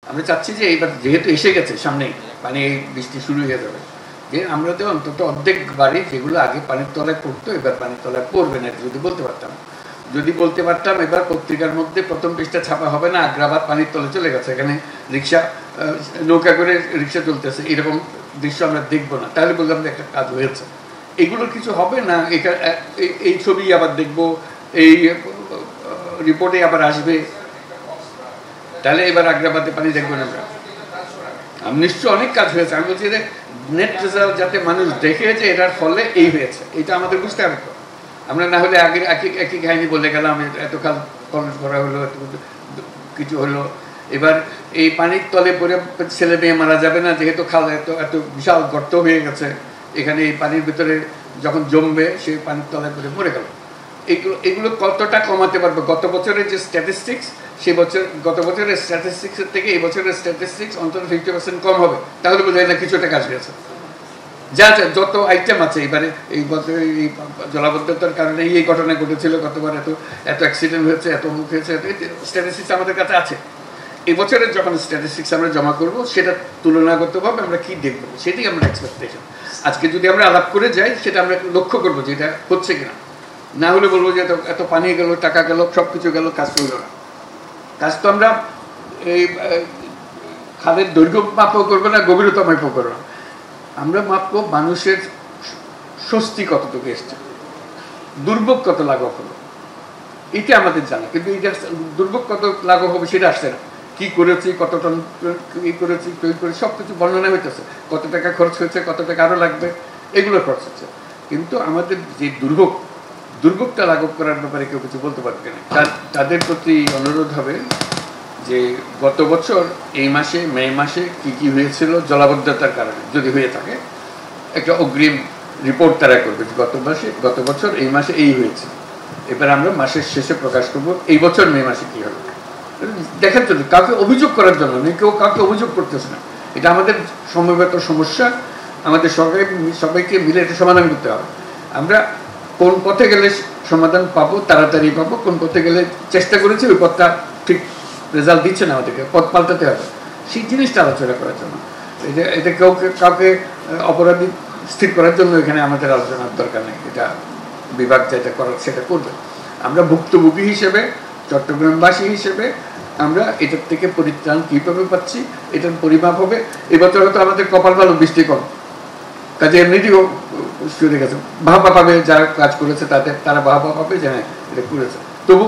আমরা চাচ্ছি যে এইবার যেহেতু এসে গেছে সামনেই পানি, বৃষ্টি শুরু হয়ে যাবে, যে আমরা তো অন্তত অর্ধেক বাড়ি যেগুলো আগে পানির তলায় পড়তো এবার পানির তলায় পড়বে না, যদি বলতে পারতাম এবার পত্রিকার মধ্যে প্রথম পৃষ্ঠা ছাপা হবে না আগ্রাবাদ পানির তলে চলে গেছে, এখানে রিক্সা নৌকা করে রিক্সা চলতেছে, এরকম দৃশ্য আমরা দেখবো না, তাহলে বললাম যে একটা কাজ হয়েছে। এগুলো কিছু হবে না, এই ছবি আবার দেখবো, এই রিপোর্টে আবার আসবে, তাহলে এবার আগ্রাবাদে পানি দেখবো না আমরা। নিশ্চয় অনেক কাজ হয়েছে, আমি বলছি যে নেট রেজাল্ট যাতে মানুষ দেখেছে এটার ফলে এই হয়েছে, এটা আমাদের বুঝতে হবে। আমরা না হলে আগে একই কাহিনী বলে গেলাম, এত কাল কমেন্ট করা হলো, এত কিছু হলো, এবার এই পানির তলে পড়ে ছেলে মেয়ে মারা যাবে না, যেহেতু খাল এত বিশাল গর্ত হয়ে গেছে, এখানে এই পানির ভিতরে যখন জমবে সেই পানির তলায় পড়ে মরে গেল। এগুলো কতটা কমাতে পারবো? গত বছরের যে স্ট্যাটিস্টিক্স, গত বছরের স্ট্যাটিস্টিক্সের থেকে এই বছরের স্ট্যাটিস্টিক্স অন্তত 50% কম হবে, তাহলে বোঝা যায় না কিছুটা কাজ হয়েছে। যত আইটেম আছে এবারে এই জলাবদ্ধতার কারণে এই ঘটনা ঘটেছিল, গতবার এত অ্যাক্সিডেন্ট হয়েছে, এত মুখ হয়েছে, স্ট্যাটিস্টিক্স আমাদের কাছে আছে। এই বছরের যখন স্ট্যাটিস্টিক্স আমরা জমা করব, সেটা তুলনাগতভাবে আমরা কি দেখবো সেটাই আমরা এক্সপেকটেশন। আজকে যদি আমরা আলাপ করে যাই, সেটা আমরা লক্ষ্য করবো যে এটা হচ্ছে কিনা, না হলে বলবো যে এত পানি গেল, টাকা গেল, সব কিছু গেল, কাজ করল না। কাজ তো আমরা এই খালের দৈর্ঘ্য মাপও করবো না, গভীরতা মাপও করবো না, আমরা মাপবো মানুষের স্বস্তি কতটুকু এসছে, দুর্ভোগ কত লাঘব হলো, এটা আমাদের জানা। কিন্তু এটা দুর্ভোগ কত লাঘব হবে সেটা আসছে না। কি করেছি, কত টন ই করেছি, তৈরি করে সব কিছু বর্ণনা হইতেছে, কত টাকা খরচ হয়েছে, কত টাকা আরও লাগবে, এগুলো খরচ হচ্ছে। কিন্তু আমাদের যে দুর্ভোগটা লাঘব করার ব্যাপারে কেউ কিছু বলতে পারবে না। তাদের প্রতি অনুরোধ হবে যে গত বছর এই মাসে, মে মাসে কি হয়েছিল জলাবদ্ধতার কারণে, যদি হয়ে থাকে একটা অগ্রিম রিপোর্ট তারা করবে, গত বছর এই মাসে এই হয়েছে, এবার আমরা মাসের শেষে প্রকাশ করবো এই বছর মে মাসে কি হবে, দেখার জন্য, কাউকে অভিযোগ করার জন্য নেই, কেউ কাউকে অভিযোগ করতেছে না। এটা আমাদের সমবেত সমস্যা, আমাদের সবাইকে মিলে এটা সমাধান করতে হবে। আমরা কোন পথে গেলে সমাধান পাবো, তাড়াতাড়ি পাবো, কোন পথে গেলে চেষ্টা করেছি ওই পথটা ঠিক রেজাল্ট দিচ্ছে না, আমাদেরকে পথ পাল্টাতে হবে, সেই জিনিসটা আলোচনা করার জন্য। এটা কাউকে অপরাধী স্থির করার জন্য এখানে আমাদের আলোচনার দরকার নেই। এটা বিভাগ যেটা করার সেটা করবে। আমরা ভুক্তভোগী হিসেবে, চট্টগ্রামবাসী হিসেবে আমরা এটার থেকে পরিত্রাণ কীভাবে পাচ্ছি, এটার পরিমাপ হবে। এবছর হয়তো আমাদের কপাল ভালো, বৃষ্টি কম, কাজে এমনিতেও চলে গেছে, বাহবা পাবে, যারা কাজ করেছে তারা বাহবা পাবে যে হ্যাঁ এটা করেছে। তবু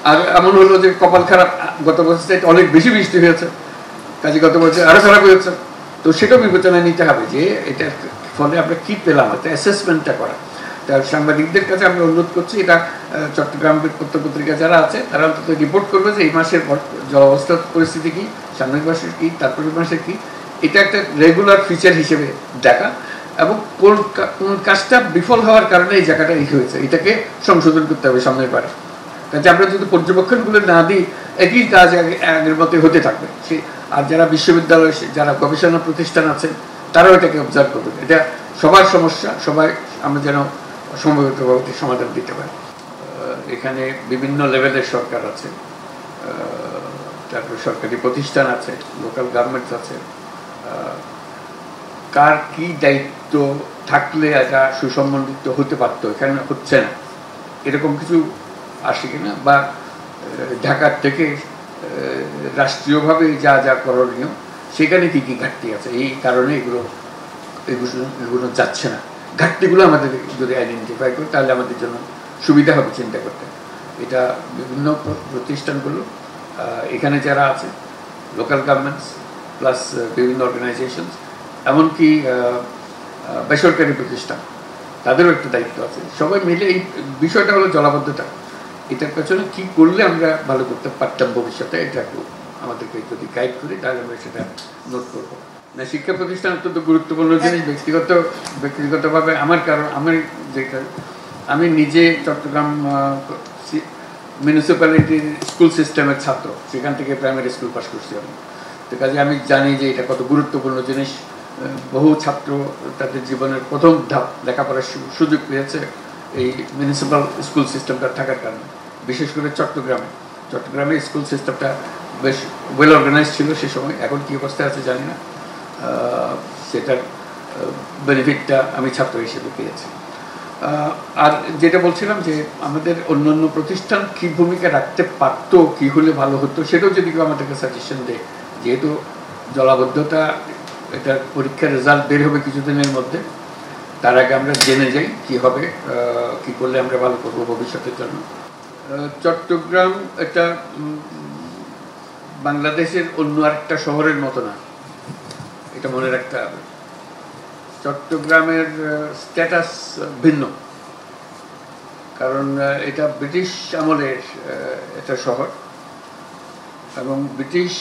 আর এমন হলো যে কপাল খারাপ, গত বছর অনেক বেশি বৃষ্টি হয়েছে, কাজে গত বছর আরো খারাপ হয়েছে। তো সেটাও বিবেচনায় নিতে হবে যে এটার ফলে আমরা কি পেলাম, এটা অ্যাসেসমেন্টটা করা। তার সাংবাদিকদের কাছে আমি অনুরোধ করছি, এটা চট্টগ্রাম পত্রপত্রিকা যারা আছে তারা অন্তত রিপোর্ট করবে যে এই মাসের জলাবস্থার পরিস্থিতি কি, সামনের মাসের কি, তারপরের মাসের কি, এটা একটা রেগুলার ফিচার হিসেবে দেখা, এবং কোন কাজটা বিফল হওয়ার কারণে এই জায়গাটা এই হয়েছে, এটাকে সংশোধন করতে হবে সামনের বারে। কাজে আমরা যদি পর্যবেক্ষণগুলো না দিই, একই কাজ আগের মতো হতে থাকবে। আর যারা বিশ্ববিদ্যালয়, যারা গবেষণা প্রতিষ্ঠান আছে, তারাও এটাকে অবজার্ভ করবে। এটা সবার সমস্যা, সবাই আমরা যেন সম্ভবতভাবে সমাধান দিতে পারি। এখানে বিভিন্ন লেভেলের সরকার আছে, তারপরে সরকারি প্রতিষ্ঠান আছে, লোকাল গভর্নমেন্টস আছে, কার কি দায়িত্ব থাকলে এটা সুসম্বন্ধিত হতে পারতো, এখানে হচ্ছে না, এরকম কিছু আসে কিনা, বা ঢাকার থেকে রাষ্ট্রীয়ভাবে যা যা করণীয় সেখানে কি কি ঘাটতি আছে, এই কারণে এগুলো যাচ্ছে না। ঘাটতিগুলো আমাদের যদি আইডেন্টিফাই করি তাহলে আমাদের জন্য সুবিধা হবে চিন্তা করতে। এটা বিভিন্ন প্রতিষ্ঠানগুলো এখানে যারা আছে, লোকাল গভর্নমেন্টস প্লাস বিভিন্ন অর্গানাইজেশনস, এমনকি বেসরকারি প্রতিষ্ঠান, তাদেরও একটা দায়িত্ব আছে। সবাই মিলে এই বিষয়টা হলো জলাবদ্ধতা, এটার পেছনে কী করলে আমরা ভালো করতে পারতাম ভবিষ্যতে, এটা আমাদেরকে যদি গাইড করি তাহলে আমরা সেটা নোট করবো। না, শিক্ষা প্রতিষ্ঠান অত্যন্ত গুরুত্বপূর্ণ জিনিস। ব্যক্তিগতভাবে আমি নিজে চট্টগ্রাম মিউনিসিপ্যালিটির স্কুল সিস্টেমের ছাত্র, সেখান থেকে প্রাইমারি স্কুল পাস করছি আমি। তো কাজে আমি জানি যে এটা কত গুরুত্বপূর্ণ জিনিস। বহু ছাত্র তাদের জীবনের প্রথম ধাপ লেখাপড়ার সুযোগ পেয়েছে এই মিউনিসিপ্যাল স্কুল সিস্টেমটা থাকার কারণে। বিশেষ করে চট্টগ্রামে স্কুল সিস্টেমটা বেশ ওয়েল অর্গানাইজ ছিল সে সময়। এখন কী অবস্থায় আছে জানি না, সেটার বেনিফিটটা আমি ছাত্র হিসেবে পেয়েছি। আর যেটা বলছিলাম যে আমাদের অন্যান্য প্রতিষ্ঠান কী ভূমিকা রাখতে পারতো, কী হলে ভালো হতো, সেটাও যদি কেউ আমাদেরকে সাজেশন দেয়। যেহেতু জলাবদ্ধতা, এটা পরীক্ষার রেজাল্ট বের হবে কিছুদিনের মধ্যে, তার আগে আমরা জেনে যাই কী হবে, কী করলে আমরা ভালো করবো ভবিষ্যতের জন্য। চট্টগ্রাম এটা বাংলাদেশের অন্য আরেকটা শহরের মতো না, এটা মনে রাখতে হবে। চট্টগ্রামের স্ট্যাটাস ভিন্ন, কারণ এটা ব্রিটিশ আমলের একটা শহর, এবং ব্রিটিশ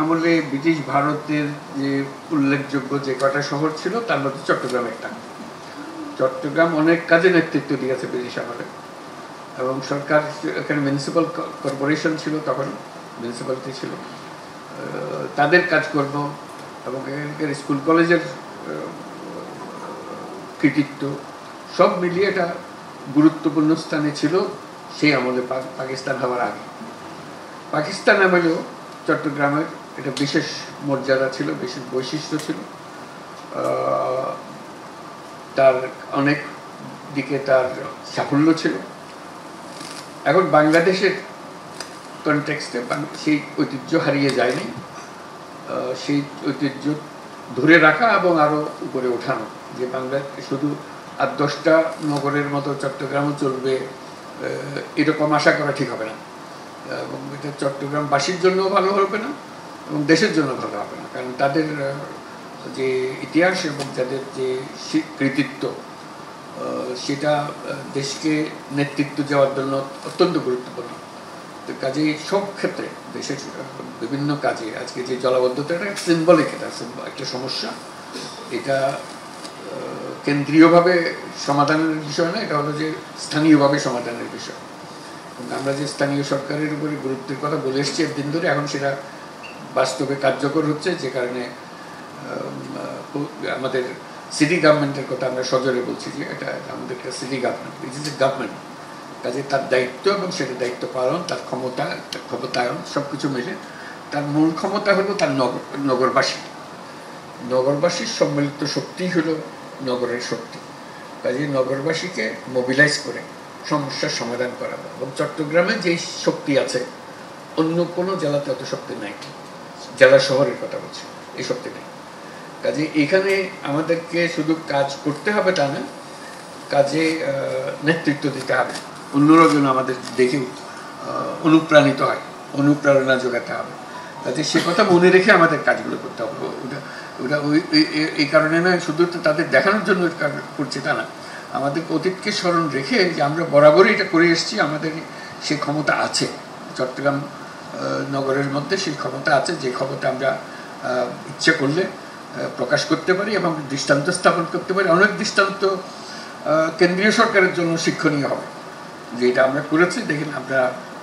আমলে ব্রিটিশ ভারতের যে উল্লেখযোগ্য যে কটা শহর ছিল তার মধ্যে চট্টগ্রাম একটা। চট্টগ্রাম অনেক কাজে নেতৃত্ব দিয়েছে ব্রিটিশ আমলে, এবং সরকার এখানে মিউনিসিপ্যাল কর্পোরেশন ছিল, তখন মিউনিসিপ্যালিটি ছিল, তাদের কাজকর্ম এবং এখানকার স্কুল কলেজের কৃতিত্ব সব মিলিয়ে এটা গুরুত্বপূর্ণ স্থানে ছিল সেই আমলে, পাকিস্তান হওয়ার আগে। পাকিস্তান আমলেও চট্টগ্রামের এটা বিশেষ মর্যাদা ছিল, বিশেষ বৈশিষ্ট্য ছিল, তার অনেক দিকে তার সাফল্য ছিল। এখন বাংলাদেশের কনটেক্সটে সেই ঐতিহ্য হারিয়ে যায়নি, সেই ঐতিহ্য ধরে রাখা এবং আরও উপরে ওঠানো, যে বাংলা শুধু 8-10টা নগরের মতো চট্টগ্রামও চলবে এরকম আশা করা ঠিক হবে না, এবং এটা চট্টগ্রামবাসীর জন্যও ভালো হবে না এবং দেশের জন্য ভালো হবে না, কারণ তাদের যে ইতিহাস এবং তাদের যে কৃতিত্ব সেটা দেশকে নেতৃত্ব দেওয়ার জন্য অত্যন্ত গুরুত্বপূর্ণ। তো কাজেই সব ক্ষেত্রে দেশের বিভিন্ন কাজে আজকে যে জলাবদ্ধতাটা সিম্বলিক, এটা একটা সমস্যা, এটা কেন্দ্রীয়ভাবে সমাধানের বিষয় না, এটা হলো যে স্থানীয়ভাবে সমাধানের বিষয়। আমরা যে স্থানীয় সরকারের উপরে গুরুত্বের কথা বলে এসেছি একদিন ধরে, এখন সেটা বাস্তবে কার্যকর হচ্ছে, যে কারণে আমাদের সিটি গভর্নমেন্টের কথা আমরা সজোরে বলছি যে এটা আমাদের একটা city government, it is a government. কাজে তার দায়িত্ব এবং সেটা দায়িত্ব পালন, তার ক্ষমতা, ক্ষমতায়ন সব কিছু মিলে তার মূল ক্ষমতা হলো তার নগরবাসী। নগরবাসীর সম্মিলিত শক্তিই হলো নগরের শক্তি। কাজে নগরবাসীকে মোবিলাইজ করে সমস্যার সমাধান করা, এবং চট্টগ্রামে যেই শক্তি আছে অন্য কোনো জেলাতে অত শক্তি নাই, জেলা শহরের কথা বলছি, এই শক্তি নেই। কাজে এখানে আমাদেরকে শুধু কাজ করতে হবে তা না, কাজে নেতৃত্ব দিতে হবে, অন্যরা যেন আমাদের দেখে অনুপ্রাণিত হয়, অনুপ্রেরণা যোগাতে হবে। কাজে সে কথা মনে রেখে আমাদের কাজগুলো করতে হবে। ওটা এই কারণে নয় শুধু তাদের দেখানোর জন্য করছে তা না, আমাদের অতীতকে স্মরণ রেখে যে আমরা বরাবরই এটা করে এসেছি, আমাদের সেই ক্ষমতা আছে চট্টগ্রাম নগরের মধ্যে, সেই ক্ষমতা আছে, যে ক্ষমতা আমরা ইচ্ছে করলে প্রকাশ করতে পারি এবং দৃষ্টান্ত স্থাপন করতে পারি। অনেক দৃষ্টান্ত কেন্দ্রীয় সরকারের জন্য শিক্ষণীয় হবে, যে এটা আমরা করেছি, দেখেন আমরা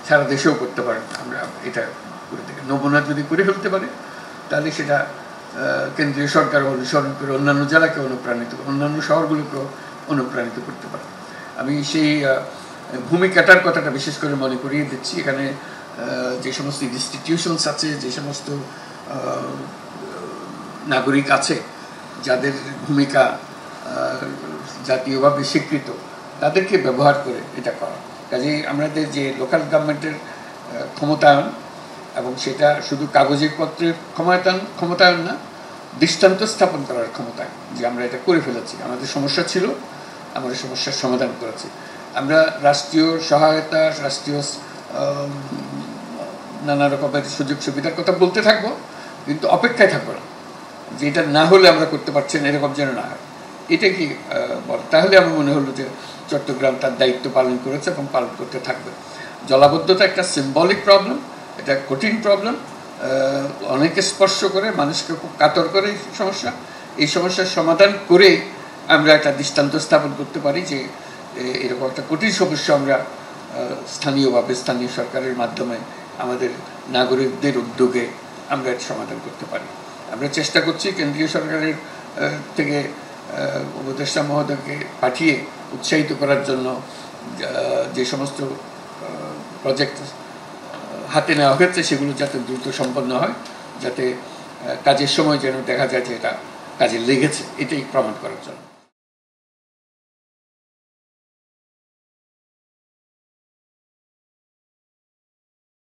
সারা দেশেও করতে পারেন, আমরা এটা করে দেখি। নমুনা যদি করে ফেলতে পারে তাহলে সেটা কেন্দ্রীয় সরকার অনুসরণ করে অন্যান্য জেলাকে অনুপ্রাণিত, অন্যান্য শহরগুলোকেও অনুপ্রাণিত করতে পারে। আমি সেই ভূমিকাটার কথাটা বিশেষ করে মনে করিয়ে দিচ্ছি। এখানে যে সমস্ত ইনস্টিটিউশনস আছে, যে সমস্ত নাগরিক আছে যাদের ভূমিকা জাতীয়ভাবে স্বীকৃত, তাদেরকে ব্যবহার করে এটা করা। কাজেই আমাদের যে লোকাল গভর্নমেন্টের ক্ষমতায়ন, এবং সেটা শুধু কাগজের পত্রের ক্ষমতায়ন না, দৃষ্টান্ত স্থাপন করার ক্ষমতায়ন, যে আমরা এটা করে ফেলেছি, আমাদের সমস্যা ছিল, আমাদের সমস্যার সমাধান করেছি। আমরা রাষ্ট্রীয় সহায়তা, রাষ্ট্রীয় নানা রকমের সুযোগ সুবিধার কথা বলতে থাকবো, কিন্তু অপেক্ষায় থাকবো না যে এটা না হলে আমরা করতে পারছি না, এরকম যেন না হয়। এটা কি বলে, তাহলে আমার মনে হলো যে চট্টগ্রাম তার দায়িত্ব পালন করেছে এবং পালন করতে থাকবে। জলাবদ্ধতা একটা সিম্বলিক প্রবলেম, এটা কঠিন প্রবলেম, অনেকে স্পর্শ করে, মানুষকে খুব কাতর করে সমস্যা। এই সমস্যার সমাধান করে আমরা একটা দৃষ্টান্ত স্থাপন করতে পারি যে এরকম একটা কঠিন সমস্যা আমরা স্থানীয়ভাবে, স্থানীয় সরকারের মাধ্যমে, আমাদের নাগরিকদের উদ্যোগে আমরা এর সমাধান করতে পারি। আমরা চেষ্টা করছি কেন্দ্রীয় সরকারের থেকে উপদেষ্টা মহোদয়কে পাঠিয়ে উৎসাহিত করার জন্য যে সমস্ত প্রজেক্ট হাতে নেওয়া হয়েছে সেগুলো যাতে দ্রুত সম্পন্ন হয়, যাতে কাজের সময় যেন দেখা যায় যে এটা কাজে লেগেছে, এটাই প্রমাণ করার জন্য।